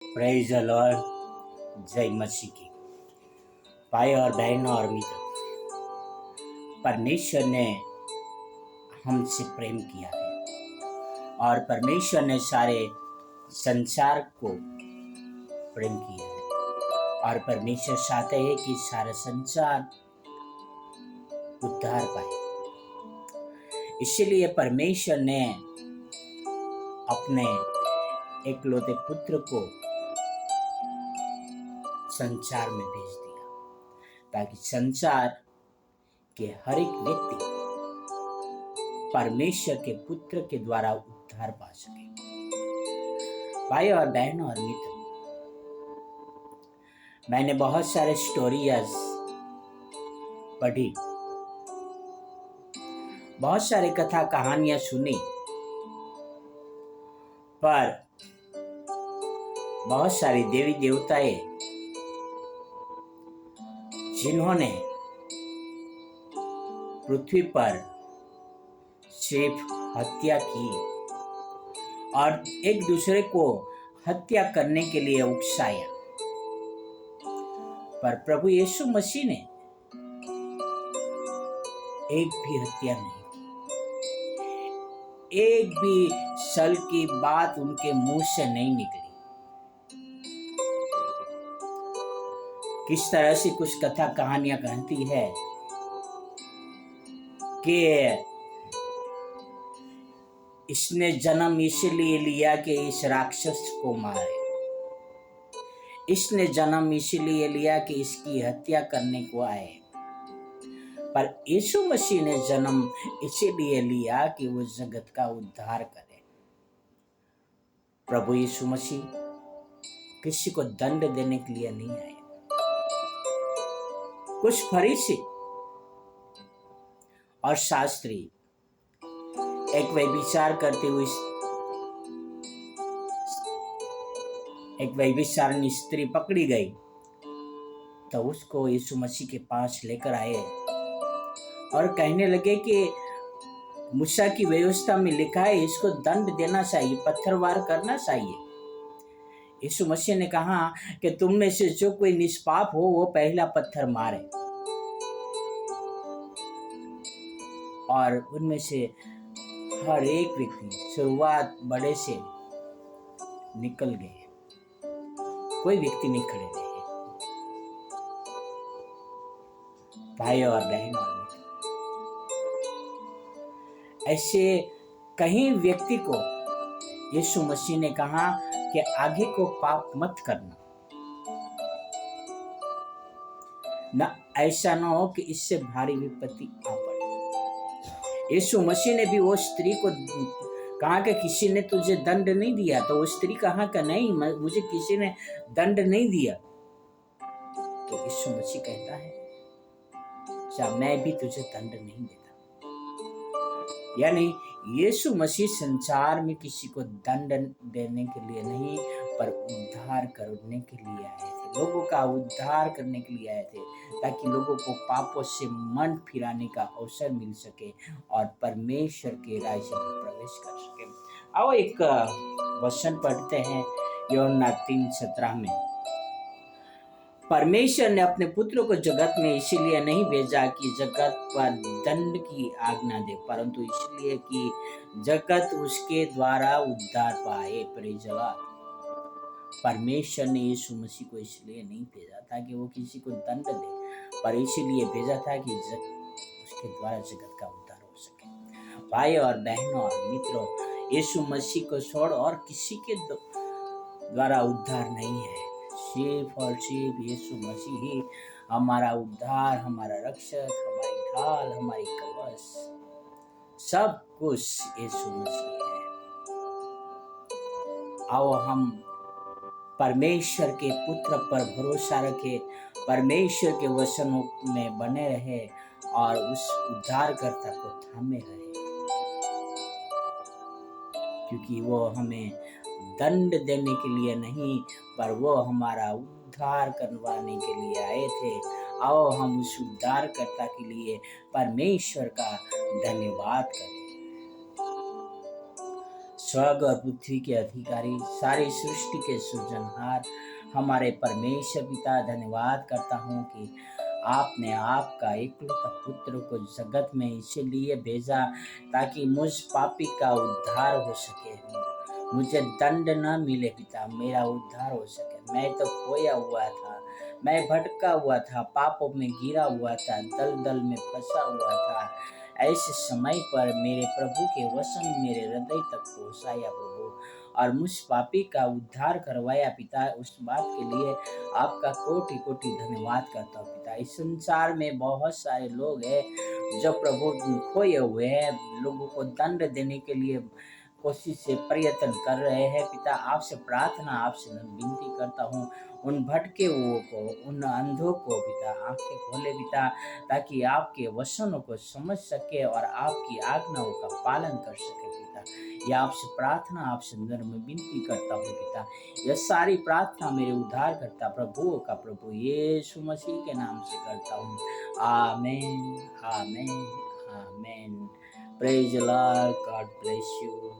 Praise the Lord. जय मसीह की। भाई और बहनों और मित्रों, परमेश्वर ने हमसे प्रेम किया है और परमेश्वर ने सारे संसार को प्रेम किया है और परमेश्वर चाहते हैं कि सारा संसार उद्धार पाए। इसलिए परमेश्वर ने अपने एकलौते पुत्र को संसार में भेज दिया ताकि संसार के हर एक व्यक्ति परमेश्वर के पुत्र के द्वारा उद्धार पा सके। भाई और बहनों और मित्रों, मैंने बहुत सारे स्टोरीज पढ़ी, बहुत सारे कथा कहानियां सुनी, पर बहुत सारी देवी देवताएं जिन्होंने पृथ्वी पर सिर्फ हत्या की और एक दूसरे को हत्या करने के लिए उकसाया, पर प्रभु यीशु मसीह ने एक भी हत्या नहीं की, एक भी छल की बात उनके मुंह से नहीं निकली। किस तरह से कुछ कथा कहानियां कहती है कि इसने जन्म इसलिए लिया कि इस राक्षस को मारे, इसने जन्म इसलिए लिया कि इसकी हत्या करने को आए, पर यीशु मसीह ने जन्म इसलिए लिया कि वो जगत का उद्धार करे। प्रभु यीशु मसीह किसी को दंड देने के लिए नहीं आए। कुछ फरीसी और शास्त्री एक व्यभिचारिणी स्त्री पकड़ी गई तो उसको यीशु मसीह के पास लेकर आए और कहने लगे कि मूसा की व्यवस्था में लिखा है इसको दंड देना चाहिए, पत्थरवार करना चाहिए। यीशु मसीह ने कहा कि तुम में से जो कोई निष्पाप हो वो पहला पत्थर मारे, और उनमें से हर एक व्यक्ति शुरुआत बड़े से निकल गए, कोई व्यक्ति नहीं खड़े रहे। भाई और बहन और ऐसे कहीं व्यक्ति को यीशु मसीह ने कहा कि आगे को पाप मत करना, न ऐसा न हो कि इससे भारी विपत्ति आ पड़े। यीशु मसीह ने भी वो स्त्री को कहा कि किसी ने तुझे दंड नहीं दिया, तो वो स्त्री कहा कि नहीं, मुझे किसी ने दंड नहीं दिया। तो यीशु मसीह कहता है क्या मैं भी तुझे दंड नहीं देता। यानी यीशु मसीह संसार में किसी को दंड देने के लिए नहीं, पर उद्धार करने के लिए आए थे, लोगों का उद्धार करने के लिए आए थे, ताकि लोगों को पापों से मन फिराने का अवसर मिल सके और परमेश्वर के राज्य में प्रवेश कर सके। आओ एक वचन पढ़ते हैं यूहन्ना 3:17 में। परमेश्वर ने अपने पुत्र को जगत में इसीलिए नहीं भेजा कि जगत पर दंड की आज्ञा दे, परंतु इसलिए कि जगत उसके द्वारा उद्धार पाए। Praise the Lord. परमेश्वर ने यीशु मसीह को इसलिए नहीं भेजा था कि वो किसी को दंड दे, पर इसीलिए भेजा था कि उसके द्वारा जगत का उद्धार हो सके। भाई और बहनों और मित्रों, यीशु मसीह को छोड़ और किसी के द्वारा उद्धार नहीं है। सिर्फ और सिर्फ यीशु मसीह ही हमारा उद्धार, हमारा रक्षक, हमारी ढाल, हमारी कवच, सब कुछ यीशु मसीह है। आओ हम परमेश्वर के पुत्र पर भरोसा रखें, परमेश्वर के वचनों में बने रहे और उस उद्धारकर्ता को थामे रहे, क्योंकि वो हमें दंड देने के लिए नहीं, पर वो हमारा उद्धार करवाने के लिए आए थे। आओ हम उस उद्धारकर्ता के लिए परमेश्वर का धन्यवाद करें। स्वर्ग और पृथ्वी के अधिकारी, सारी सृष्टि के सृजनहार हमारे परमेश्वर पिता, धन्यवाद करता हूँ कि आपने आपका एकलौता पुत्र को जगत में इसीलिए भेजा ताकि मुझ पापी का उद्धार हो सके, मुझे दंड न मिले पिता, मेरा उद्धार हो सके। मैं तो खोया हुआ था, मैं भटका हुआ था, पापों में गिरा हुआ था, दलदल में फंसा हुआ था। ऐसे समय पर मेरे प्रभु के वचन मेरे हृदय तक पहुँचाया प्रभु, और मुझ पापी का उद्धार करवाया पिता। उस बात के लिए आपका कोटि कोटि धन्यवाद करता हूँ पिता। इस संसार में बहुत सारे लोग हैं जो प्रभु खोए हुए हैं, लोगों को दंड देने के लिए कोशिश से प्रयत्न कर रहे हैं पिता। आपसे प्रार्थना, आपसे विनती करता हूँ, उन भटके हुओं को, उन अंधों को पिता आंखें खोले पिता, ताकि आपके वचनों को समझ सके और आपकी आज्ञाओं का पालन कर सके पिता। यह आपसे प्रार्थना, आपसे नम्र विनती करता हूँ पिता। यह सारी प्रार्थना मेरे उद्धार करता प्रभु का प्रभु यीशु मसीह के नाम से करता हूँ। Amen, amen, amen. Praise the lord, god bless you.